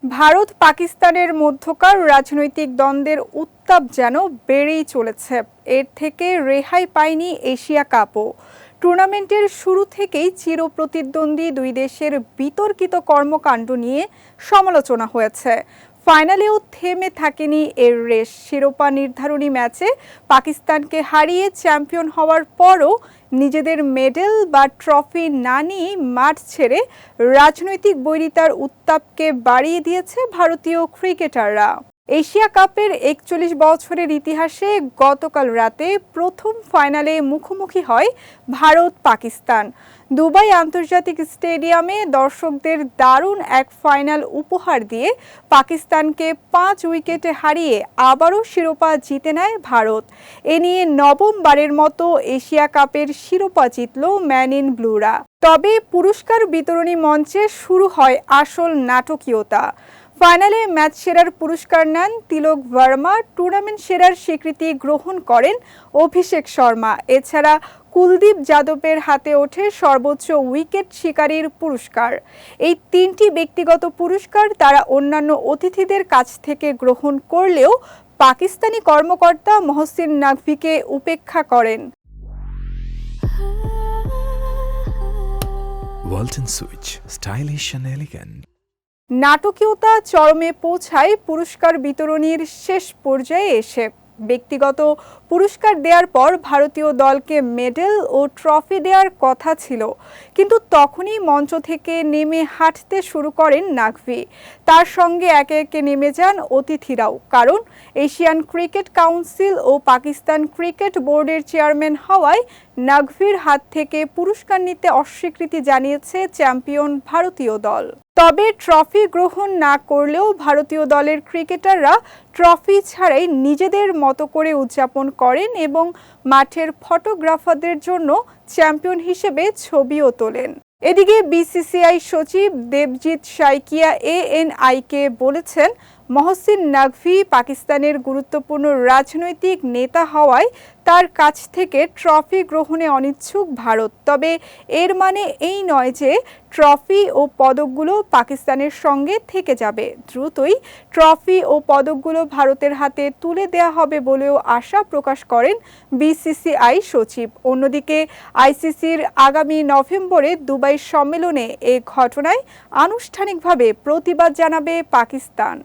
ভারত পাকিস্তানের মধ্যকার রাজনৈতিক দ্বন্দ্বের উত্তাপ যেন বেড়েই চলেছে। এর থেকে রেহাই পায়নি এশিয়া কাপও। টুর্নামেন্টের শুরু থেকেই চিরপ্রতিদ্বন্দ্বী দুই দেশের বিতর্কিত কর্মকাণ্ড নিয়ে সমালোচনা হয়েছে। ফাইনালেও থেমে থাকেনি এর রেশ। শিরোপা নির্ধারণী ম্যাচে পাকিস্তানকে হারিয়ে চ্যাম্পিয়ন হওয়ার পরও নিজেদের মেডেল বা ট্রফি না নিয়ে মাঠ ছেড়ে রাজনৈতিক বৈরিতার উত্তাপকে বাড়িয়ে দিয়েছে ভারতীয় ক্রিকেটাররা। এশিয়া কাপের ৪১ বছরের ইতিহাসে গতকাল রাতে প্রথম ফাইনালে মুখোমুখি হয় ভারত পাকিস্তান। দুবাই আন্তর্জাতিক স্টেডিয়ামে দর্শকদের দারুণ এক ফাইনাল উপহার দিয়ে পাকিস্তানকে ৫ উইকেটে হারিয়ে আবারও শিরোপা জিতে নেয় ভারত। এ নিয়ে নবমবারের মতো এশিয়া কাপের শিরোপা জিতল ম্যান ইন ব্লুরা। তবে পুরস্কার বিতরণী মঞ্চে শুরু হয় আসল নাটকীয়তা। ফাইনালে ম্যাচ সেরার পুরস্কার নেন তিলক ভার্মা। টুর্নামেন্ট সেরার স্বীকৃতি গ্রহণ করেন অভিষেক শর্মা। এছাড়া কুলদীপ যাদবের হাতে ওঠে সর্বোচ্চ উইকেট শিকারীর পুরস্কার। এই তিনটি ব্যক্তিগত পুরস্কার তারা অন্যান্য অতিথিদের কাছ থেকে গ্রহণ করলেও পাকিস্তানি কর্মকর্তা মহসিন নাকভিকে উপেক্ষা করেন। Walton switch, stylish and elegant. নাটকীয়তা চরমে পৌঁছায় পুরস্কার বিতরণীর শেষ পর্যায়ে এসে। ব্যক্তিগত পুরস্কার দেওয়ার পর ভারতীয় দলকে মেডেল ও ট্রফি দেওয়ার কথা ছিল, কিন্তু তখনই মঞ্চ থেকে নেমে হাঁটতে শুরু করেন নাকভি। তার সঙ্গে একে একে নেমে যান অতিথিরাও। কারণ এশিয়ান ক্রিকেট কাউন্সিল ও পাকিস্তান ক্রিকেট বোর্ডের চেয়ারম্যান হওয়ায় নাকভির হাত থেকে পুরস্কার নিতে অস্বীকৃতি জানিয়েছে চ্যাম্পিয়ন ভারতীয় দল। তবে ট্রফি গ্রহণ না করলেও ভারতীয় দলের ক্রিকেটাররা ট্রফি ছাড়াই নিজেদের মতো করে উদযাপন করেন এবং মাঠের ফটোগ্রাফারদের জন্য চ্যাম্পিয়ন হিসেবে ছবিও তোলেন। এদিকে বিসিসিআই সচিব দেবজিৎ সাইকিয়া এএনআইকে বলেছেন, মহসিন নাকভি পাকিস্তানের গুরুত্বপূর্ণ রাজনৈতিক নেতা হওয়ায় তার কাছ থেকে ট্রফি গ্রহণে অনিচ্ছুক ভারত। তবে এর মানে এই নয় যে ট্রফি ও পদকগুলো পাকিস্তানের সঙ্গে থেকে যাবে। দ্রুতই ট্রফি ও পদকগুলো ভারতের হাতে তুলে দেওয়া হবে বলেও আশা প্রকাশ করেন বিসিসিআই সচিব। অন্যদিকে আইসিসির আগামী নভেম্বরে দুবাই সম্মেলনে এ ঘটনায় আনুষ্ঠানিকভাবে প্রতিবাদ জানাবে পাকিস্তান।